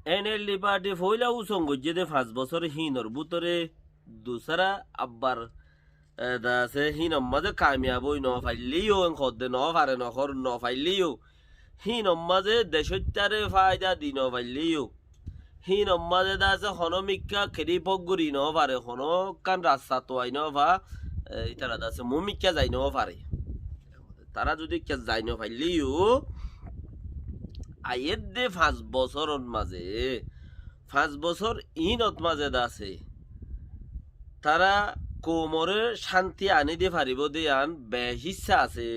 NLD party ফইলা উসং গজ্জে 5 বছর হিনর বুতরে দুসরা আব্বার দাসে হিন মাঝে কামিয়াব হই ন ফাইলিও খদ্দে ন পারে নখর ন ফাইলিও হিন মাঝে দেশত্যারে ফায়দা দিন ফাইলিও হিন মাঝে দাসে হনমিকা খেরি পগুরি ন পারে হন কান রাস্তা তো আই ন ভা ইতারা দাসে মুমিকা যাই ন পারে তারা যদি যাই ন ফাইলিও আয়ের দে 5 বছরের মাঝে 5 বছর ইনত মাঝে দাসে তারা কোমরে শান্তি আনি দি পারিব দিয়ান বেহিসা আছে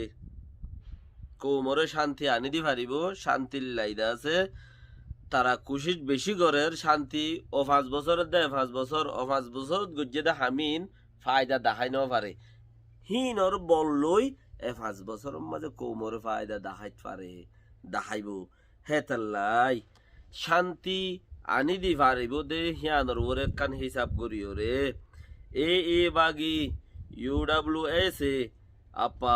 কোমরে শান্তি আনি দি পারিব শান্তির লাইদা আছে তারা কুশিত বেশি গড়ের শান্তি ও 5 বছরের দেয় 5 বছর ও 5 বছর গুজে দে হামিন ফায়দা দেখাই ন পারে হিনর বললই 5 বছরের মাঝে কোমরে ফায়দা দেখাইতে পারে দেখাইব হেতাল্লাই শান্তি আনি দি পারিব দে হিয়ানর ওরে কান হিসাব করিও রে এ বাগি UWS আপা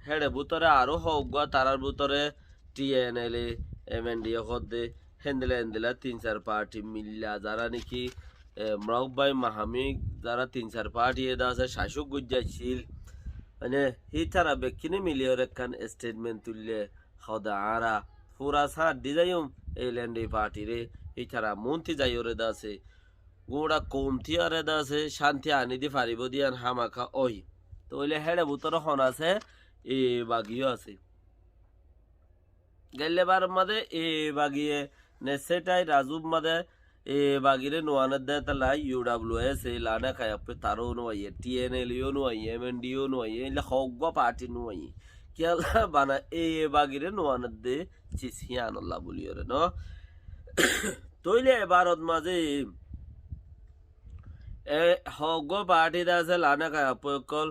হেডে বুতরে আরো হোক তারার বুতরে TNL MND হদে হেন্দেলা 3-4 পার্টি মিল্লা যারা নাকি মরকবাই মাহামিক যারা 3-4 পার্টি এদা আছে শাসক গুজাইছিল মানে হি তারা বেকিনে মিলিয়র একখান স্টেটমেন্ট তুললে হদা আরা পুরা সার দি যাইম এই ল্যান্ডে পার্টি রে হি তারা মন্ত্রী যাইরে দা আছে গোড়া কমতি আরে দা আছে শান্তি আনি দি পারিব দিয়ান হামাখা ওই তো ওইলে হেডে বুতর হন আছে এ বাগিও আছে গেলে বার মাদে এ বাগিয়ে নেসেটাই রাজুব মাদে এ বাগিরে নোয়ানের দে তালা UWS লানা খায়াপে তারও নোয়াইয়ে TNL নোয়াইয়ে MND নোয়াইয়ে এলে হগ্গ পার্টি নোয়াইয়ে কেলা বানা এ বাগিরে নোয়ানের দে চিসিয়ানল্লাহ বলিও রে ন তইলে এবারত মাঝে হগ্গ পার্টি দাসে লানা খায়াপকল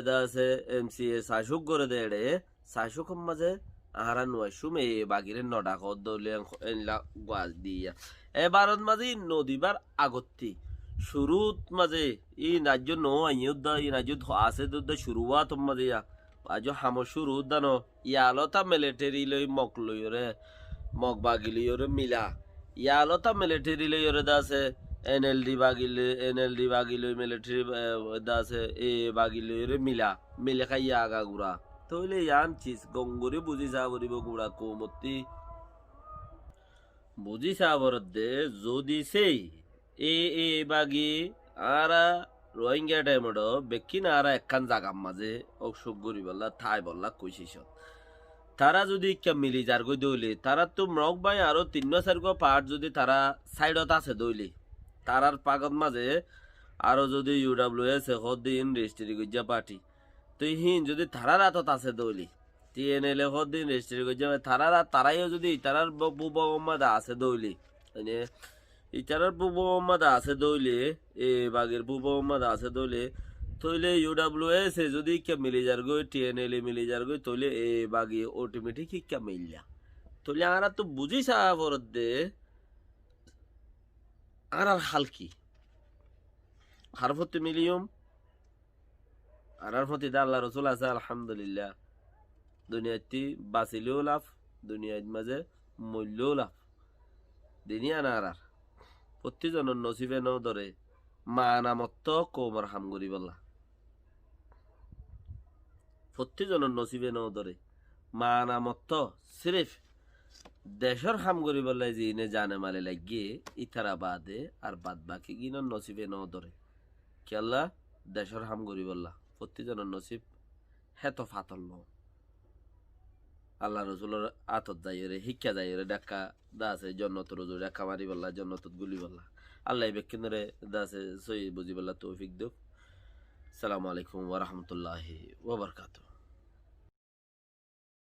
দাসে MCA শাসক করে দেড়ে শাসক মাঝে আহারা নয় সুমে বাগিরে নডা কদলে গাছ দিয়া এবারত মাঝে নদীবার আগত্তি শুরুত মাঝে ই নাজ্য নো আইয়ুদ্দা ই নাজ্য আছে দুদ্দা শুরুয়াত মাঝে আজ হাম শুরু দানো ইয়ালতা মিলিটারি লই মক লইরে মক বাগিলিয়রে মিলা ইয়ালতা মিলিটারি লইরে দাসে NLD বাগিলই মিলিটারি দাসে এ বাগিলিয়রে মিলে খাইয়া আগা গুড়া তইলে ইয়ান চিজ গঙ্গুরি বুঝি সাবরিব গুড়া কোমতি বুঝি সাবরত দে যদি সেই এ বাগি আরা রোহিঙ্গা টাইমড বেকিন আরা একখান জাগাম মাঝে অসুখ গরি বললা থাই বললা কইছিস তারা যদি মিলি যার গই দইলে তারা তো মরক বাই আরো 3-4 পার্ট যদি তারা সাইডত আছে দইলে তারার পাগত মাঝে আরো যদি UWS হদিন রেজিস্ট্রি গজ্জা পার্টি তুই হিন যদি থারার হাতত আছে দৌলি TNL হদিন রেজিস্ট্রি গজ্জা তারাইও যদি ইতারার পূর্ব মোহাম্মদ আছে দৌলি মানে ইতারার পূর্ব মোহাম্মদ আছে দৌলি এ বাগের পূর্ব মোহাম্মদ আছে দৌলি তইলে UWS যদি মিলি যার গই TNL মিলি যার গই তইলে এ বাগি অটোমেটিক হিক্কা মিললা তইলে আরা তো বুঝিস আবরত দে আর হালকি হারফতে মিলিয়ম আর প্রতি আল্লাহ রসুল আছে আলহামদুলিল্লাহ দুনিয়াতে বাঁচিলেও লাভ দুনিয়ার মাঝে মূল্যও লাভ দিনই আনার প্রতিজনের নসিবে ন ধরে মা নামত্ত কোমর হাম করি বললা প্রতিজনের নসিবে ন ধরে মা নামত্ত সিরিফ দেশের হাম করি বললে যে ইনে জানে মালে লাগিয়ে ইতারা বাদে আর বাদ বাকি গিনর নসিবে ন ধরে কেল্লা দেশের হাম করি বললা প্রতিজনের নসিব হেত ফাতল ন আল্লাহ রসুলের আতত যাইরে শিক্ষা যাইরে ডাক্কা দাসে জন্নত রোজু ডাক্কা মারি বললা জন্নত গুলি বললা আল্লাহ বেকিনরে দাসে সই বুঝি বললা তৌফিক দেব। সালামু আলাইকুম ওয়া রাহমাতুল্লাহি ওয়া বারাকাতুহু।